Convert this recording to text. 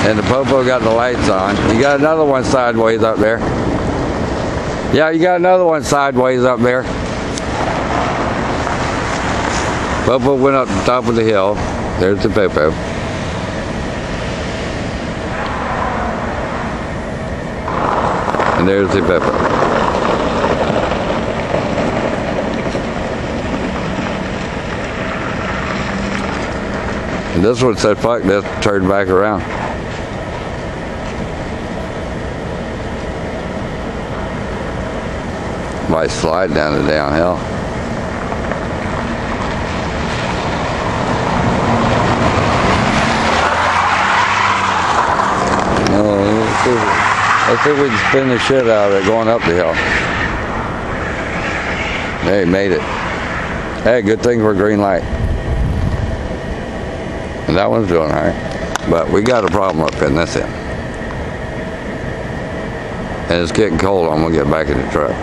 And the Popo got the lights on. You got another one sideways up there. Yeah, you got another one sideways up there. Popo went up the top of the hill. There's the Popo. And there's the Popo. And this one said, fuck this, turned back around. Might slide down the downhill. Let's see if we can spin the shit out of it going up the hill. Hey, made it. Hey, good thing for green light. And that one's doing all right. But we got a problem up in this end. And it's getting cold. I'm going to get back in the truck.